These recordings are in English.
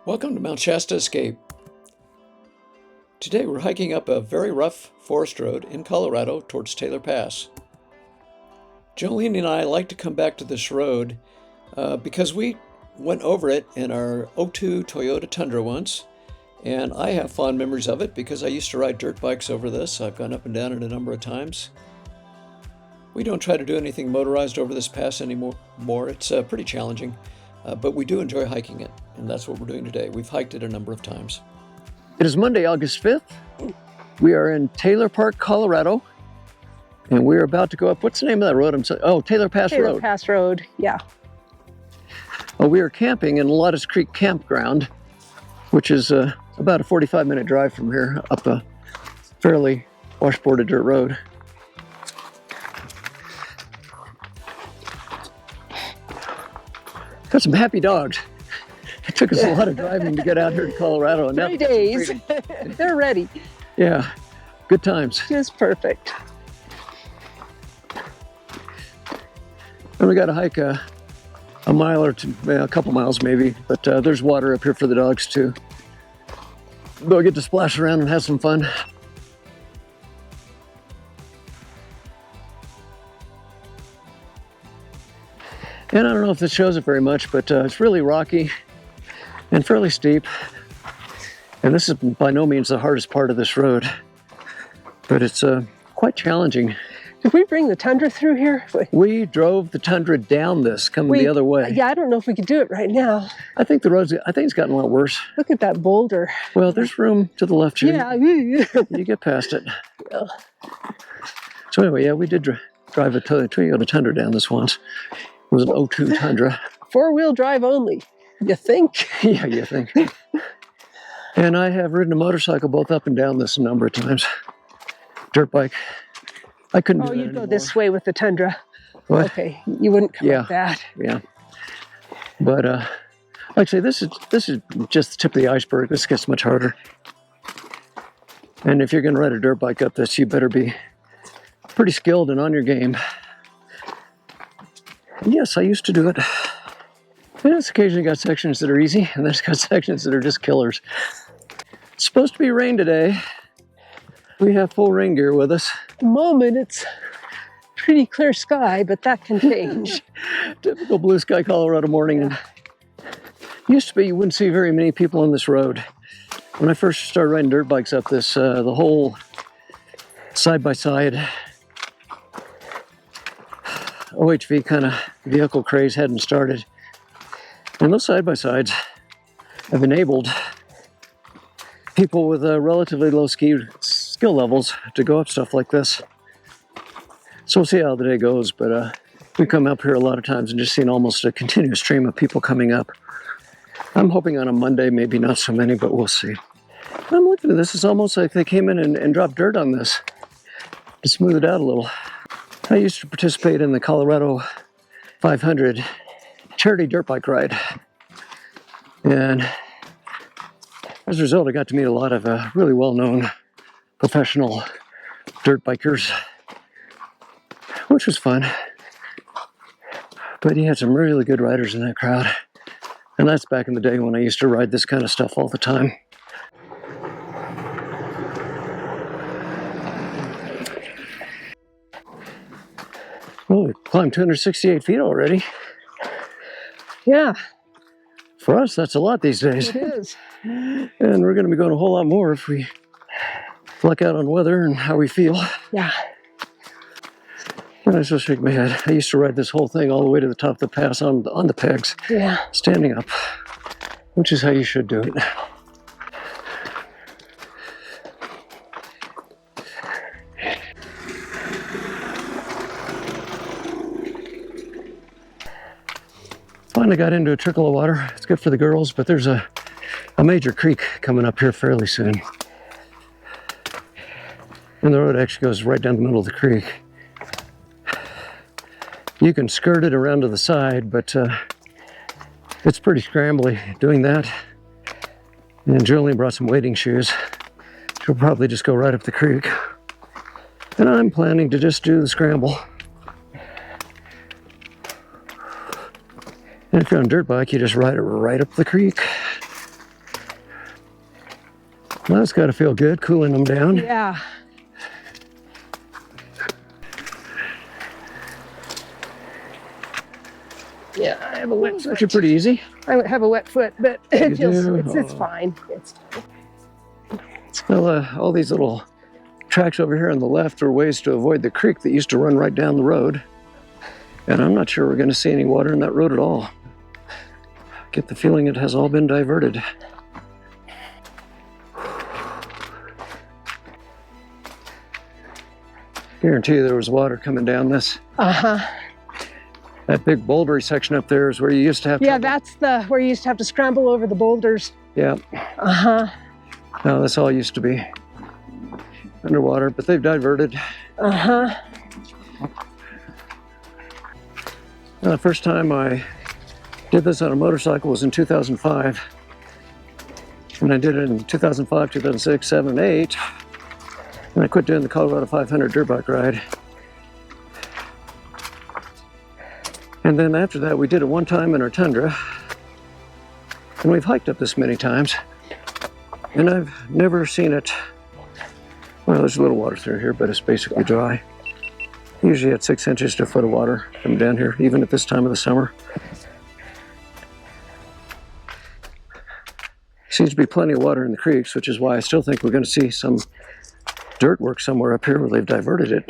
Welcome to Mt Shasta Escape. Today we're hiking up a very rough forest road in Colorado towards Taylor Pass. Joline and I like to come back to this road because we went over it in our 02 Toyota Tundra once, and I have fond memories of it because I used to ride dirt bikes over this. I've gone up and down it a number of times. We don't try to do anything motorized over this pass anymore. It's pretty challenging, but we do enjoy hiking it, and that's what we're doing today. We've hiked it a number of times. It is Monday, August 5th. We are in Taylor Park, Colorado, and we're about to go up. What's the name of that road? Taylor Pass Road. Taylor Pass Road, yeah. Well, we are camping in Lotus Creek Campground, which is about a 45-minute drive from here up a fairly washboarded dirt road. Got some happy dogs. It took us a lot of driving to get out here to Colorado. And 3 days. They're ready. Yeah, good times. Just perfect. And we got to hike a mile or two, a couple miles maybe, but there's water up here for the dogs too. They'll get to splash around and have some fun. And I don't know if this shows it very much, but it's really rocky and fairly steep. And this is by no means the hardest part of this road, but it's quite challenging. Did we bring the Tundra through here? We drove the Tundra down this, coming the other way. Yeah, I don't know if we could do it right now. I think it's gotten a lot worse. Look at that boulder. Well, there's room to the left here. Yeah. You get past it. Yeah. So anyway, yeah, we did drive a Toyota Tundra down this once. It was an 02 Tundra. 4-wheel drive only, you think? Yeah, you think. And I have ridden a motorcycle both up and down this a number of times. Dirt bike. I couldn't do that you'd go anymore. this way with the Tundra. What? Okay, you wouldn't come like that. Yeah. But like I say, this is just the tip of the iceberg. This gets much harder. And if you're going to ride a dirt bike up this, you better be pretty skilled and on your game. And yes, I used to do it. And it's occasionally got sections that are easy, and there's got sections that are just killers. It's supposed to be rain today. We have full rain gear with us. At the moment, it's pretty clear sky, but that can change. Typical blue sky Colorado morning. And used to be you wouldn't see very many people on this road. When I first started riding dirt bikes up this, the whole side-by-side OHV kind of vehicle craze hadn't started. And those side-by-sides have enabled people with relatively low skill levels to go up stuff like this. So we'll see how the day goes, but we come up here a lot of times and just seen almost a continuous stream of people coming up. I'm hoping on a Monday, maybe not so many, but we'll see. I'm looking at this, it's almost like they came in and dropped dirt on this to smooth it out a little. I used to participate in the Colorado 500 charity dirt bike ride. And as a result, I got to meet a lot of really well-known professional dirt bikers, which was fun. But he had some really good riders in that crowd. And that's back in the day when I used to ride this kind of stuff all the time. Well, we climbed 268 feet already. Yeah. For us, that's a lot these days. It is. And we're going to be going a whole lot more if we luck out on weather and how we feel. Yeah. And I just shake my head. I used to ride this whole thing all the way to the top of the pass on the pegs. Yeah. Standing up, which is how you should do it. Finally got into a trickle of water. It's good for the girls, but there's a major creek coming up here fairly soon. And the road actually goes right down the middle of the creek. You can skirt it around to the side, but it's pretty scrambly doing that. And Joline brought some wading shoes. She'll probably just go right up the creek. And I'm planning to just do the scramble. And if you're on a dirt bike, you just ride it right up the creek. Well, that's got to feel good, cooling them down. Yeah. Yeah, I have a wet It's foot. actually pretty easy. I have a wet foot, but it You feels, do? it's Oh. fine. Well, all these little tracks over here on the left are ways to avoid the creek that used to run right down the road. And I'm not sure we're going to see any water in that road at all. Get the feeling it has all been diverted. Guarantee there was water coming down this. Uh-huh. That big bouldery section up there is where you used to have Yeah, trouble. that's where you used to have to scramble over the boulders. Yeah. Uh-huh. No, this all used to be underwater, but they've diverted. Uh-huh. The first time I did this on a motorcycle was in 2005. And I did it in 2005, 2006, 7, and 8. And I quit doing the Colorado 500 dirt bike ride. And then after that, we did it one time in our tundra. And we've hiked up this many times. And I've never seen it. Well, there's a little water through here, but it's basically dry. Usually at 6 inches to a foot of water coming down here, even at this time of the summer. Seems to be plenty of water in the creeks, which is why I still think we're going to see some dirt work somewhere up here where they've diverted it.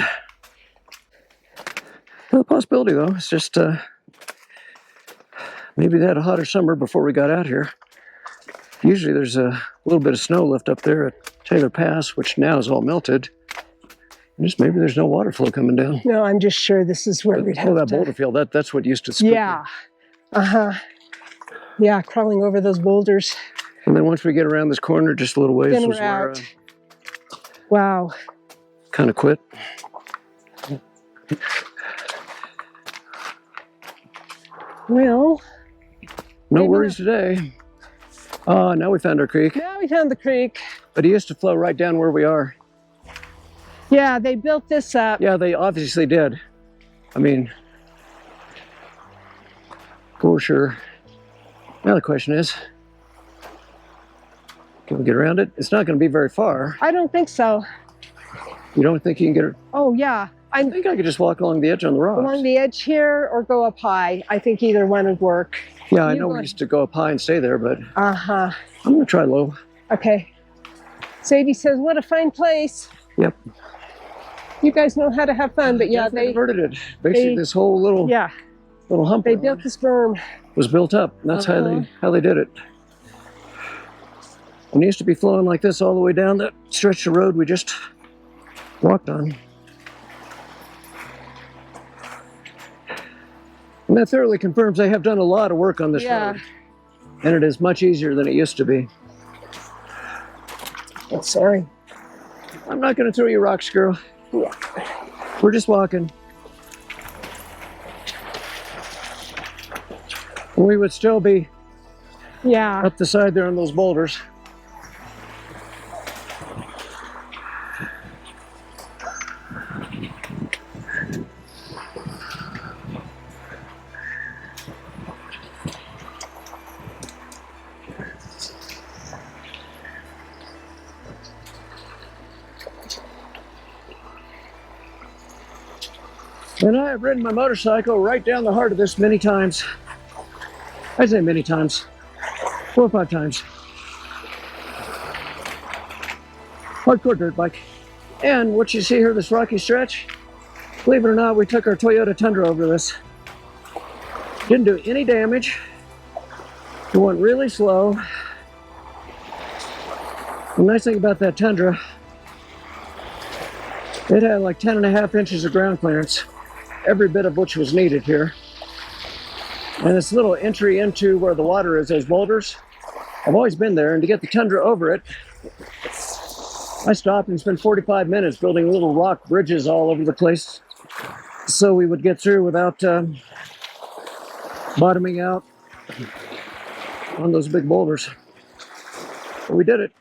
Well, the possibility, though, is just maybe they had a hotter summer before we got out here. Usually there's a little bit of snow left up there at Taylor Pass, which now is all melted. And just maybe there's no water flow coming down. No, I'm just sure this is where we'd have that to... boulder field, that's what used to spook me. Yeah. Uh-huh. Yeah, crawling over those boulders. And then once we get around this corner, just a little ways Then was we're where out. Wow. kind of quit. Well, No maybe worries today. Now we found our creek. now we found the creek. But it used to flow right down where we are. Yeah, they built this up. Yeah, they obviously did. I mean, for sure. Now the question is, can we get around it? It's not going to be very far. I don't think so. You don't think you can get it? Oh, yeah. I think I could just walk along the edge on the rocks. Along the edge here or go up high. I think either one would work. Yeah, I You know go- we used to go up high and stay there, but Uh-huh. I'm going to try low. Okay. Sadie says, what a fine place. Yep. You guys know how to have fun, but yeah, They diverted it. Basically, this whole little hump they built this berm. was built up. And that's how they did it. And it used to be flowing like this all the way down that stretch of road we just walked on. And that thoroughly confirms they have done a lot of work on this road. And it is much easier than it used to be. Oh, sorry. I'm not going to throw you rocks, girl. We're just walking. We would still be up the side there on those boulders. And I have ridden my motorcycle right down the heart of this many times. I say many times, 4 or 5 times. Hardcore dirt bike. And what you see here, this rocky stretch, believe it or not, we took our Toyota Tundra over this. Didn't do any damage. It went really slow. The nice thing about that Tundra, it had like 10.5 inches of ground clearance, every bit of which was needed here. And this little entry into where the water is, those boulders, I've always been there, and to get the Tundra over it, I stopped and spent 45 minutes building little rock bridges all over the place so we would get through without bottoming out on those big boulders. But we did it.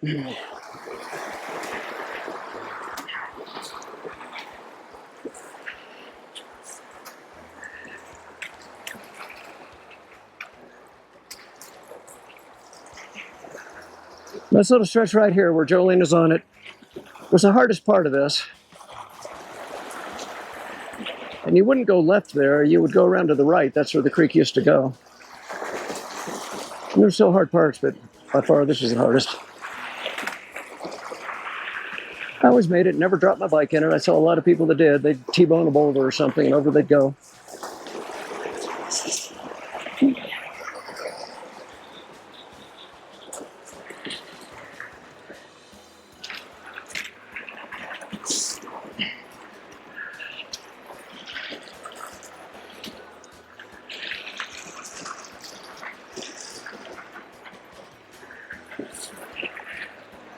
This little stretch right here where Joline is on it was the hardest part of this. And you wouldn't go left there, you would go around to the right. That's where the creek used to go. And there's still hard parts, but by far this is the hardest. I always made it, never dropped my bike in it. I saw a lot of people that did. They'd T-bone a boulder or something and over they'd go.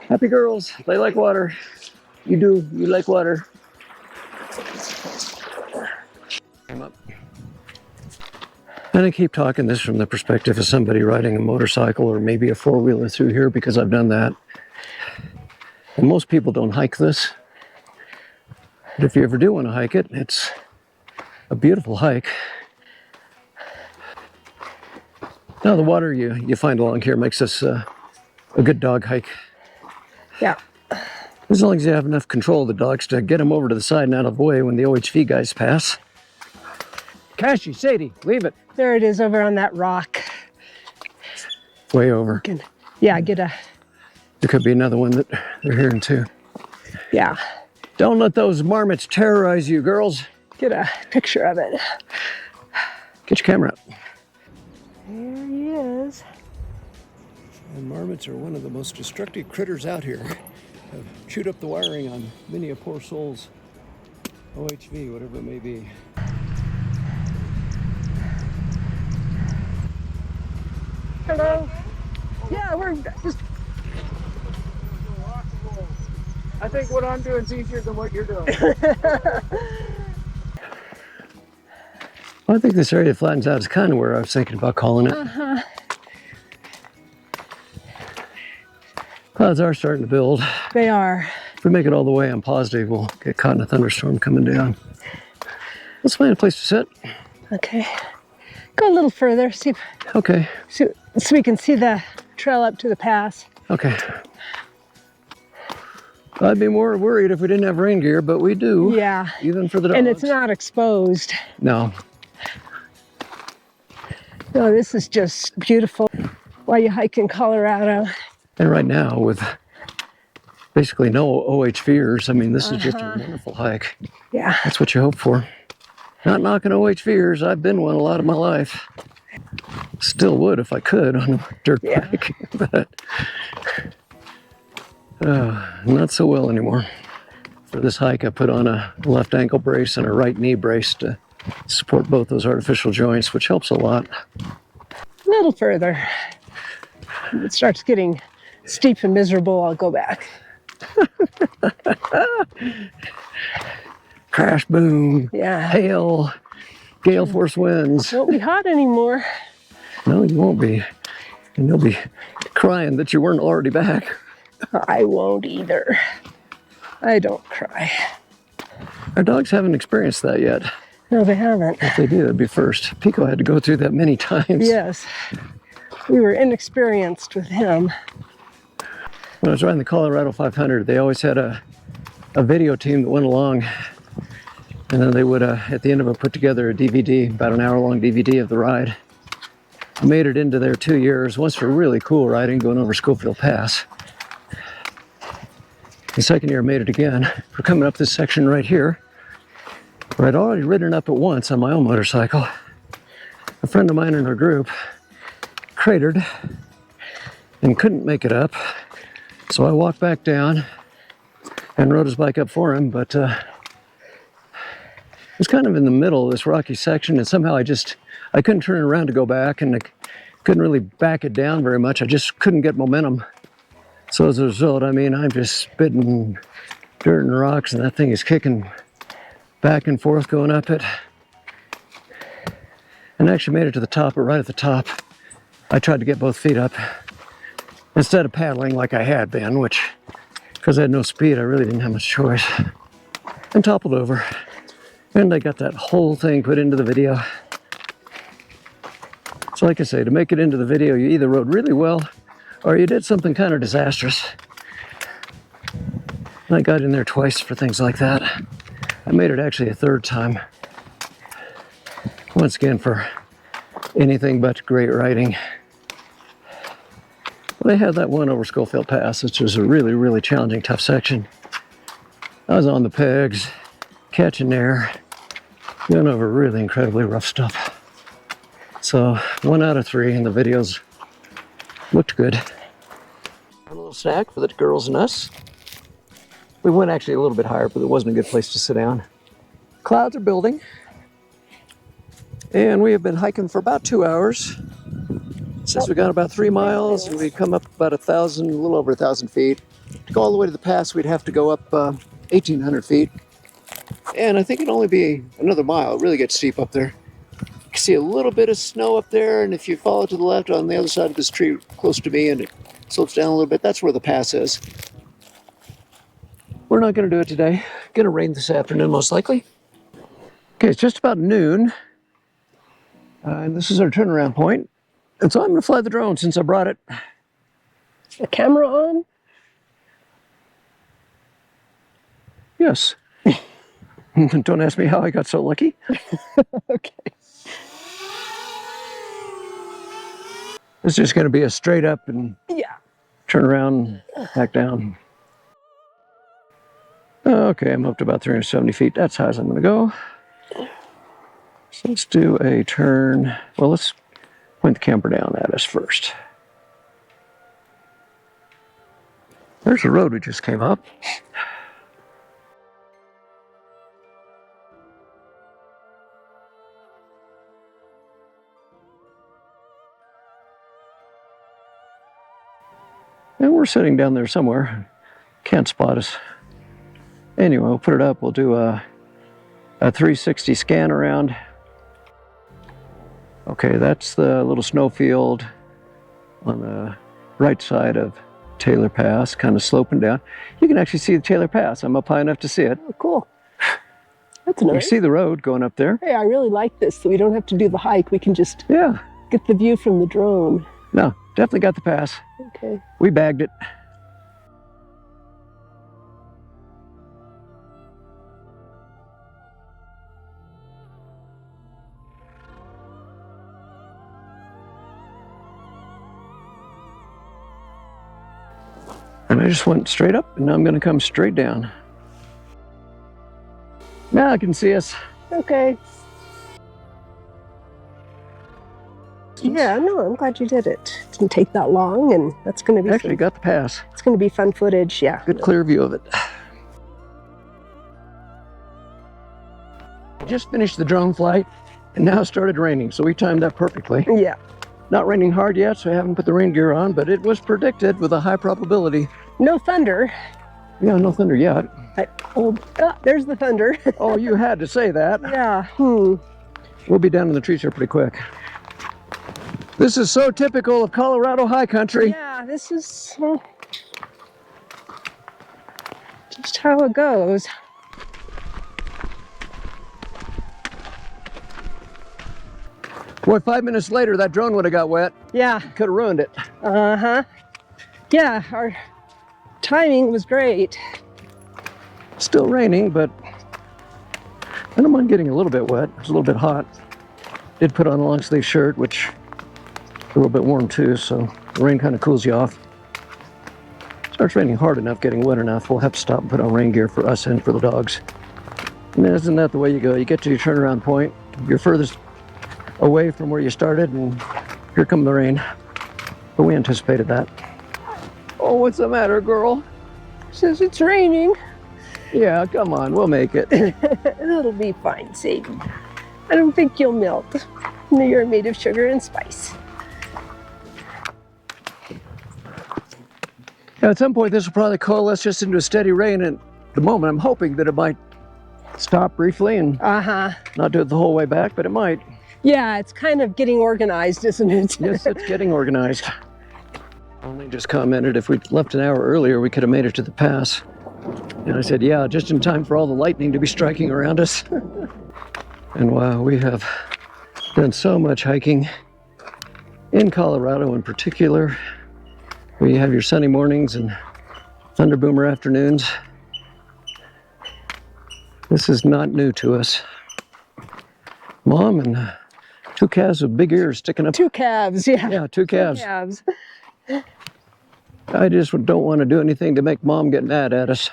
Happy girls, they like water. You do, you like water. I'm up. And I keep talking this from the perspective of somebody riding a motorcycle or maybe a four-wheeler through here because I've done that. And most people don't hike this. But if you ever do want to hike it, it's a beautiful hike. Now the water you find along here makes this a good dog hike. Yeah. As long as you have enough control of the dogs to get them over to the side and out of the way when the OHV guys pass. Kashie, Sadie, leave it. There it is over on that rock. Way over. Yeah, get a... There could be another one that they're hearing too. Yeah. Don't let those marmots terrorize you, girls. Get a picture of it. Get your camera up. There he is. And marmots are one of the most destructive critters out here. Have chewed up the wiring on many a poor soul's OHV, whatever it may be. Hello. Yeah, we're just... I think what I'm doing is easier than what you're doing. Well, I think this area flattens out is kind of where I was thinking about calling it. Uh-huh. Clouds are starting to build. They are. If we make it all the way, I'm positive we'll get caught in a thunderstorm coming down. Let's find a place to sit. Okay. Go a little further, see Okay. so we can see the trail up to the pass. Okay. I'd be more worried if we didn't have rain gear, but we do. Yeah. Even for the dogs. And it's not exposed. No. No, this is just beautiful while you hike in Colorado. And right now, with basically no OHVers, I mean, this is just a wonderful hike. Yeah. That's what you hope for. Not knocking OHVers. I've been one a lot of my life. Still would if I could on a dirt bike, but not so well anymore. For this hike, I put on a left ankle brace and a right knee brace to support both those artificial joints, which helps a lot. A little further. It starts getting steep and miserable, I'll go back. Crash, boom, Yeah. hail, gale force winds. Won't be hot anymore. No, you won't be. And you'll be crying that you weren't already back. I won't either. I don't cry. Our dogs haven't experienced that yet. No, they haven't. If they do, it'd be first. Pico had to go through that many times. Yes. We were inexperienced with him. When I was riding the Colorado 500, they always had a video team that went along. And then they would, at the end of it, put together a DVD, about an hour-long DVD of the ride. I made it into there 2 years, once for really cool riding, going over Schofield Pass. The second year I made it again. We're coming up this section right here, where I'd already ridden up it once on my own motorcycle. A friend of mine in our group cratered and couldn't make it up. So I walked back down and rode his bike up for him, but it was kind of in the middle of this rocky section, and somehow I couldn't turn around to go back, and I couldn't really back it down very much. I just couldn't get momentum. So as a result, I mean, I'm just spitting dirt and rocks, and that thing is kicking back and forth going up it. And I actually made it to the top, but right at the top, I tried to get both feet up. Instead of paddling like I had been, which, because I had no speed, I really didn't have much choice. And toppled over. And I got that whole thing put into the video. So like I say, to make it into the video, you either rode really well or you did something kind of disastrous. And I got in there twice for things like that. I made it actually a third time. Once again for anything but great riding. But I had that one over Schofield Pass, which was a really, really challenging, tough section. I was on the pegs, catching air, going over really incredibly rough stuff. So 1 out of 3 in the videos looked good. A little snack for the girls and us. We went actually a little bit higher, but it wasn't a good place to sit down. Clouds are building. And we have been hiking for about 2 hours. Since we got about 3 miles, and we come up about 1,000, a little over 1,000 feet. To go all the way to the pass, we'd have to go up 1,800 feet. And I think it'd only be another mile. It really gets steep up there. You can see a little bit of snow up there, and if you follow to the left on the other side of this tree close to me, and it slopes down a little bit, that's where the pass is. We're not gonna do it today. Gonna rain this afternoon, most likely. Okay, it's just about noon. And this is our turnaround point. And so I'm going to fly the drone since I brought it. The camera on? Yes. Don't ask me how I got so lucky. Okay. It's just going to be a straight up and turn around, back down. Okay, I'm up to about 370 feet. That's high as I'm going to go. So let's do a turn. Well, let's point the camera down at us first. There's the road we just came up. And we're sitting down there somewhere. Can't spot us. Anyway, we'll put it up. We'll do a 360 scan around. Okay, that's the little snowfield on the right side of Taylor Pass, kind of sloping down. You can actually see the Taylor Pass. I'm up high enough to see it. Oh, cool. That's You nice. can see the road going up there. Hey, I really like this, so we don't have to do the hike. We can just Yeah, get the view from the drone. no, definitely got the pass. Okay. We bagged it. And I just went straight up, and now I'm going to come straight down. Now I can see us. Okay. Yeah, no, I'm glad you did it. It didn't take that long, and that's going to be Actually got the pass. it's going to be fun footage. Yeah. Good clear view of it. Just finished the drone flight, and now it started raining, so we timed that perfectly. Yeah. Not raining hard yet, so I haven't put the rain gear on, but it was predicted with a high probability. No thunder. Yeah, no thunder yet. There's the thunder. Oh, you had to say that. Yeah. We'll be down in the trees here pretty quick. This is so typical of Colorado high country. Yeah, this is just how it goes. Boy, 5 minutes later, that drone would have got wet. Yeah. Could have ruined it. Uh-huh. Yeah, our timing was great. Still raining, but I don't mind getting a little bit wet. It's a little bit hot. Did put on a long sleeve shirt, which is a little bit warm too, so the rain kind of cools you off. Starts raining hard enough, getting wet enough, we'll have to stop and put on rain gear for us and for the dogs. And isn't that the way you go? You get to your turnaround point, you're furthest away from where you started, and here come the rain. But we anticipated that. Oh, what's the matter, girl? Says it's raining. Yeah, come on, we'll make it. It'll be fine, Sadie. I don't think you'll melt. You're made of sugar and spice. Yeah, at some point this will probably coalesce just into a steady rain, and at the moment I'm hoping that it might stop briefly and not do it the whole way back, but it might. Yeah, it's kind of getting organized, isn't it? Yes, it's getting organized. Only just commented if we'd left an hour earlier, we could have made it to the pass. And I said, yeah, just in time for all the lightning to be striking around us. And wow, we have done so much hiking in Colorado in particular. where you have your sunny mornings and thunder boomer afternoons. This is not new to us. Mom and two calves with big ears sticking up. Two calves, yeah. Yeah, two calves. Two calves. I just don't want to do anything to make Mom get mad at us.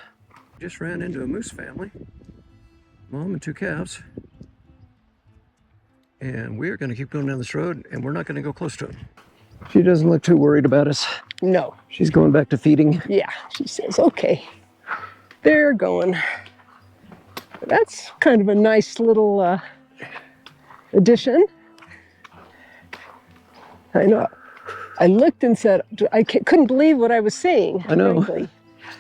Just ran into a moose family. Mom and two calves. And we're going to keep going down this road, and we're not going to go close to it. She doesn't look too worried about us. No. She's going back to feeding. Yeah, she says, okay. They're going. That's kind of a nice little addition. I know. I looked and said, I couldn't believe what I was seeing. I know. Frankly.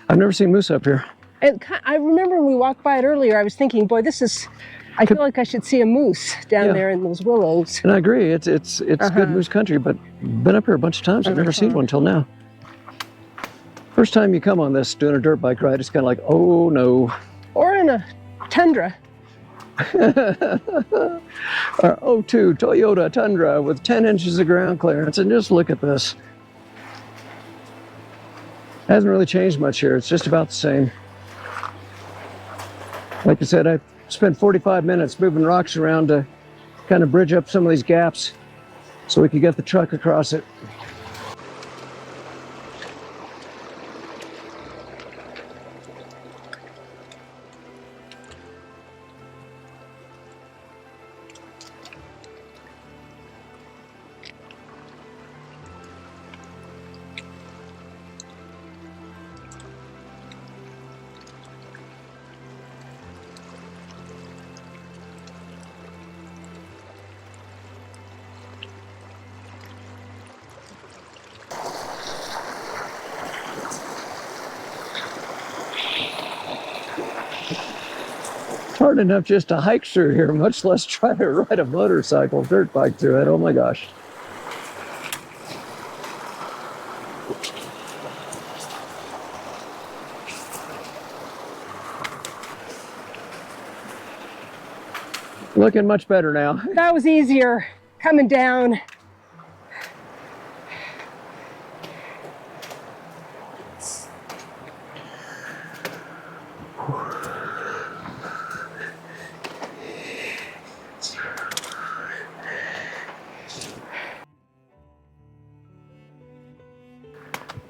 I've never seen moose up here. And I remember when we walked by it earlier, I was thinking, boy, I feel like I should see a moose down there in those willows. And I agree, it's good moose country, but been up here a bunch of times. I've never seen one till now. First time you come on this doing a dirt bike ride, it's kind of like, oh no. Or in a Tundra. Our 02 Toyota Tundra with 10 inches of ground clearance, and just look at this. Hasn't really changed much here. It's just about the same. Like I said, I spent 45 minutes moving rocks around to kind of bridge up some of these gaps so we could get the truck across it. Hard enough just to hike through here, much less try to ride a motorcycle, dirt bike through it. Oh my gosh. Looking much better now. That was easier coming down.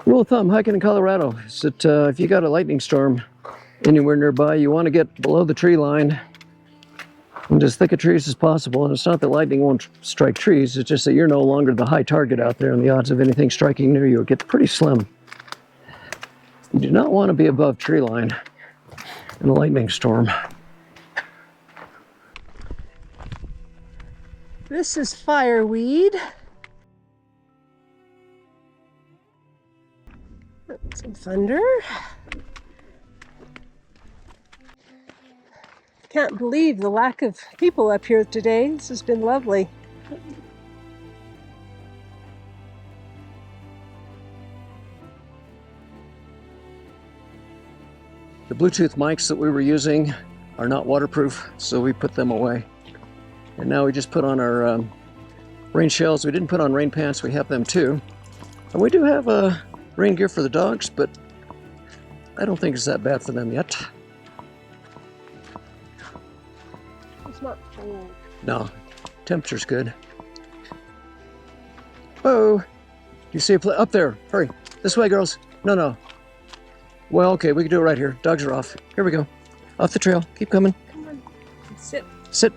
Rule of thumb, hiking in Colorado, is that if you got a lightning storm anywhere nearby, you want to get below the tree line and as thick of trees as possible. And it's not that lightning won't strike trees, it's just that you're no longer the high target out there, and the odds of anything striking near you get pretty slim. You do not want to be above tree line in a lightning storm. This is fireweed. Some thunder. Can't believe the lack of people up here today. This has been lovely. The Bluetooth mics that we were using are not waterproof, so we put them away. And now we just put on our rain shells. We didn't put on rain pants, we have them too. And we do have rain gear for the dogs, but I don't think it's that bad for them yet. It's not cold. No, temperature's good. Oh, do you see a up there? Hurry, this way, girls. No. Well, okay, we can do it right here. Dogs are off. Here we go. Off the trail. Keep coming. Come on, sit. Sit.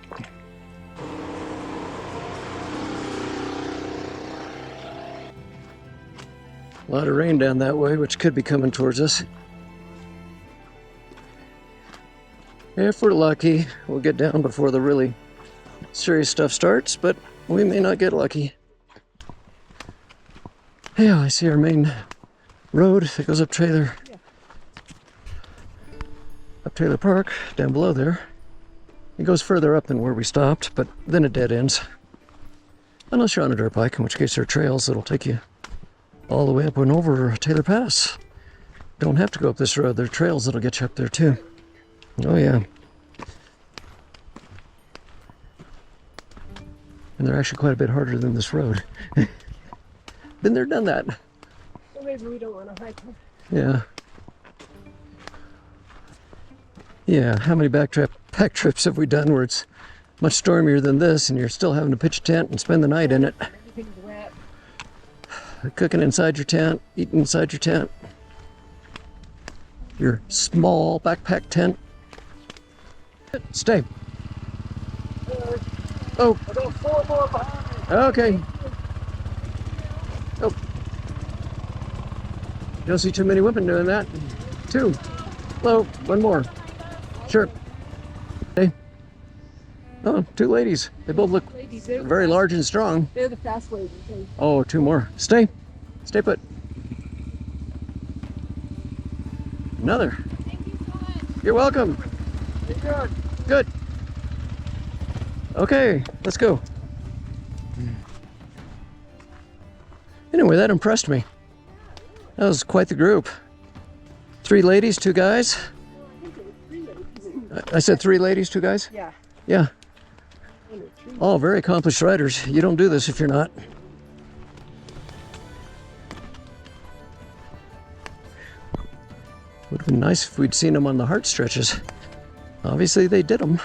A lot of rain down that way, which could be coming towards us. If we're lucky, we'll get down before the really serious stuff starts, but we may not get lucky. Yeah, I see our main road that goes up Taylor Park, down below there. It goes further up than where we stopped, but then it dead ends. Unless you're on a dirt bike, in which case there are trails that'll take you all the way up and over Taylor Pass. Don't have to go up this road. There are trails that'll get you up there too. Oh yeah. And they're actually quite a bit harder than this road. Been there, done that. Well, maybe we don't want to hike them. Yeah. Yeah, how many pack trips have we done where it's much stormier than this and you're still having to pitch a tent and spend the night in it? Everything's wet. Cooking inside your tent, eating inside your tent. Your small backpack tent. Stay. Oh. I got 4 more behind me. Okay. Oh. You don't see too many women doing that. 2. Hello. 1 more. Sure. Hey. Oh, 2 ladies. They both look very large and strong. They're the fast ladies. Oh, 2 more. Stay. Stay put. Another. Thank you so much. You're welcome. Good. Good. Okay, let's go. Anyway, that impressed me. That was quite the group. 3 ladies, 2 guys. I said 3 ladies, 2 guys? Yeah. Yeah. All very accomplished riders. You don't do this if you're not. Would have been nice if we'd seen them on the heart stretches. Obviously they did them.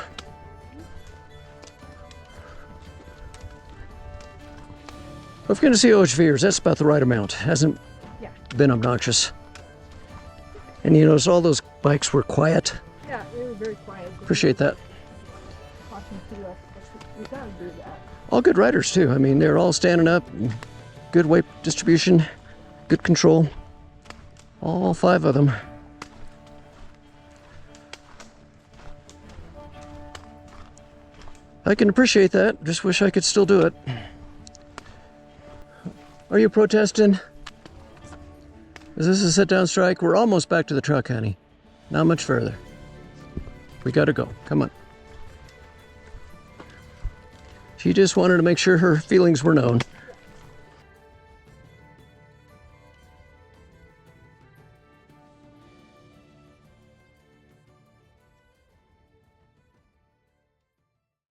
If you're going to see OHVers, that's about the right amount. Hasn't been obnoxious. And you notice all those bikes were quiet. Yeah, they were very quiet. Appreciate that. Talking to us. We gotta do that. All good riders too. I mean, they're all standing up, good weight distribution, good control. All 5 of them. I can appreciate that. Just wish I could still do it. Are you protesting? Is this a sit-down strike? We're almost back to the truck, honey. Not much further. We gotta go. Come on. She just wanted to make sure her feelings were known.